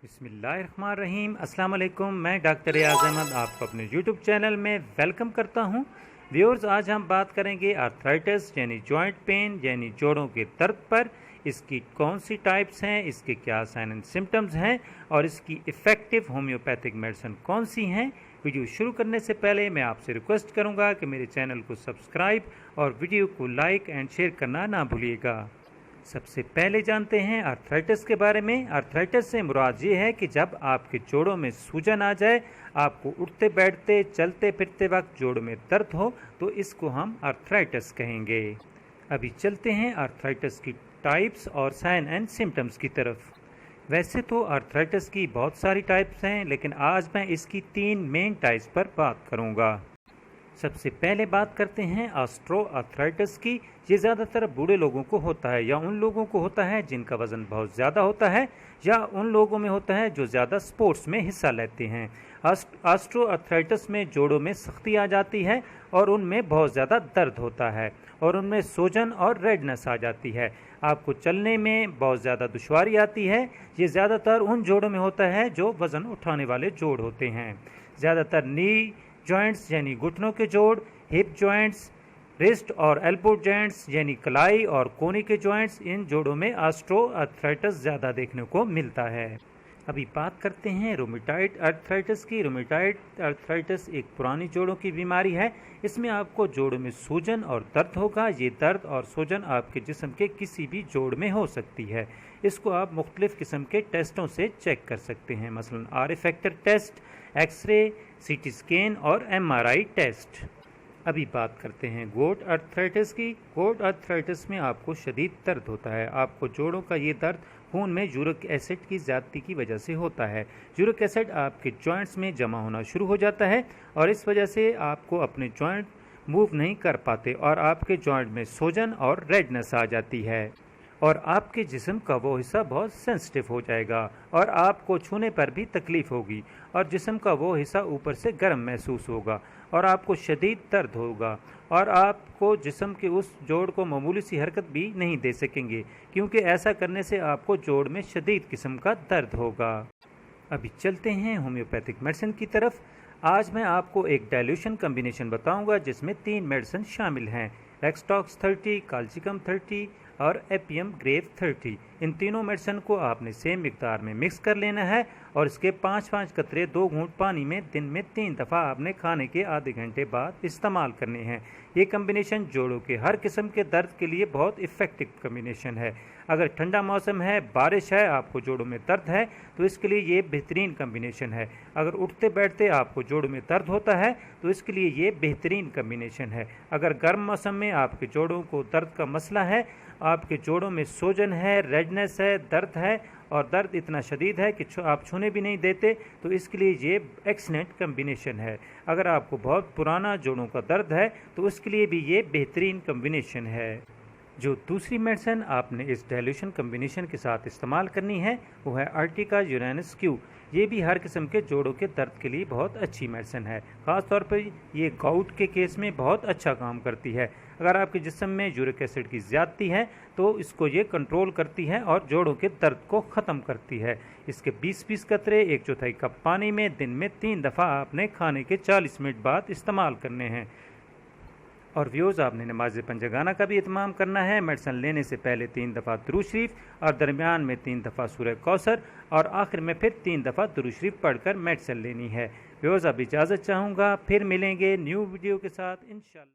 बिस्मिल्लाहिर्रहमानिर्रहीम। अस्सलाम वालेकुम। मैं डॉक्टर रियाज अहमद आपको अपने यूट्यूब चैनल में वेलकम करता हूं। व्यूअर्स, आज हम बात करेंगे आर्थराइटिस यानी जॉइंट पेन यानी जोड़ों के दर्द पर। इसकी कौन सी टाइप्स हैं, इसके क्या साइन एंड सिम्टम्स हैं और इसकी इफ़ेक्टिव होम्योपैथिक मेडिसिन कौन सी हैं। वीडियो शुरू करने से पहले मैं आपसे रिक्वेस्ट करूंगा कि मेरे चैनल को सब्सक्राइब और वीडियो को लाइक एंड शेयर करना ना भूलिएगा। सबसे पहले जानते हैं आर्थराइटिस के बारे में। आर्थराइटिस से मुराद ये है कि जब आपके जोड़ों में सूजन आ जाए, आपको उठते बैठते चलते फिरते वक्त जोड़ों में दर्द हो, तो इसको हम आर्थराइटिस कहेंगे। अभी चलते हैं आर्थराइटिस की टाइप्स और साइन एंड सिम्टम्स की तरफ। वैसे तो आर्थराइटिस की बहुत सारी टाइप्स हैं, लेकिन आज मैं इसकी 3 मेन टाइप्स पर बात करूंगा। सबसे पहले बात करते हैं ऑस्ट्रो आर्थराइटिस की। ये ज़्यादातर बूढ़े लोगों को होता है या उन लोगों को होता है जिनका वज़न बहुत ज़्यादा होता है या उन लोगों में होता है जो ज़्यादा स्पोर्ट्स में हिस्सा लेते हैं। ऑस्ट्रो आर्थराइटिस में जोड़ों में सख्ती आ जाती है और उनमें बहुत ज़्यादा दर्द होता है और उनमें सूजन और रेडनेस आ जाती है। आपको चलने में बहुत ज़्यादा दुश्वारी आती है। ये ज़्यादातर उन जोड़ों में होता है जो वज़न उठाने वाले जोड़ होते हैं। ज़्यादातर नी जॉइंट्स यानी घुटनों के जोड़, हिप जॉइंट्स, रिस्ट और एल्बो जॉइंट्स यानी कलाई और कोहनी के जॉइंट्स, इन जोड़ों में ऑस्ट्रो आर्थराइटिस ज़्यादा देखने को मिलता है। अभी बात करते हैं रोमेटॉइड आर्थराइटिस की। रोमेटॉइड आर्थराइटिस एक पुरानी जोड़ों की बीमारी है। इसमें आपको जोड़ों में सूजन और दर्द होगा। ये दर्द और सूजन आपके जिस्म के किसी भी जोड़ में हो सकती है। इसको आप मुख्तलिफ़ किस्म के टेस्टों से चेक कर सकते हैं, मसलन RA factor test, X ray, CT scan और MRI टेस्ट। अभी बात करते हैं गोट आर्थराइटिस की। गोट आर्थराइटिस में आपको शदीद दर्द होता है। आपको जोड़ों का ये दर्द खून में यूरिक एसिड की ज़्यादती की वजह से होता है। यूरिक एसिड आपके जॉइंट्स में जमा होना शुरू हो जाता है और इस वजह से आपको अपने जॉइंट मूव नहीं कर पाते और आपके जॉइंट में सूजन और रेडनेस आ जाती है और आपके जिस्म का वो हिस्सा बहुत सेंसिटिव हो जाएगा और आपको छूने पर भी तकलीफ़ होगी और जिस्म का वो हिस्सा ऊपर से गर्म महसूस होगा और आपको शदीद दर्द होगा और आपको जिस्म के उस जोड़ को मामूली सी हरकत भी नहीं दे सकेंगे, क्योंकि ऐसा करने से आपको जोड़ में शदीद किस्म का दर्द होगा। अभी चलते हैं होम्योपैथिक मेडिसिन की तरफ। आज मैं आपको एक डाइल्यूशन कम्बिनेशन बताऊंगा जिसमें 3 मेडिसिन शामिल हैं, रेक्सटॉक्स 30, काल्चिकम 30 और एपियम ग्रेव 30। इन तीनों मेडिसिन को आपने सेम मिकदार में मिक्स कर लेना है और इसके 5-5 कतरे 2 घूंट पानी में दिन में 3 दफ़ा आपने खाने के आधे घंटे बाद इस्तेमाल करने हैं। ये कम्बिनेशन जोड़ों के हर किस्म के दर्द के लिए बहुत इफ़ेक्टिव कम्बिनेशन है। अगर ठंडा मौसम है, बारिश है, आपको जोड़ों में दर्द है, तो इसके लिए ये बेहतरीन कम्बिनेशन है। अगर उठते बैठते आपको जोड़ों में दर्द होता है तो इसके लिए ये बेहतरीन कम्बिनेशन है। अगर गर्म मौसम में आपके जोड़ों को दर्द का मसला है, आपके जोड़ों में सूजन है, रेडनेस है, दर्द है और दर्द इतना शदीद है कि आप छूने भी नहीं देते, तो इसके लिए ये एक्सीलेंट कम्बिनेशन है। अगर आपको बहुत पुराना जोड़ों का दर्द है तो उसके लिए भी ये बेहतरीन कम्बिनेशन है। जो दूसरी मेडिसिन आपने इस डाइल्यूशन कम्बिनेशन के साथ इस्तेमाल करनी है वो है अर्टिका यूरेनस क्यू। ये भी हर किस्म के जोड़ों के दर्द के लिए बहुत अच्छी मेडिसिन है। ख़ास तौर पर ये गाउट के केस में बहुत अच्छा काम करती है। अगर आपके जिस्म में यूरिक एसिड की ज़्यादती है तो इसको ये कंट्रोल करती है और जोड़ों के दर्द को ख़त्म करती है। इसके 20-20 कतरे 1/4 कप पानी में दिन में 3 दफ़ा आपने खाने के 40 मिनट बाद इस्तेमाल करने हैं। और व्यूज़, आपने नमाज पंजगाना का भी इत्माम करना है। मेडिसिन लेने से पहले 3 दफ़ा दुरूद शरीफ और दरमियान में 3 दफ़ा सूरह कौसर और आखिर में फिर 3 दफ़ा दुरूद शरीफ पढ़कर मेडिसिन लेनी है। व्यूज़, अब इजाज़त चाहूँगा, फिर मिलेंगे न्यू वीडियो के साथ इंशाअल्लाह।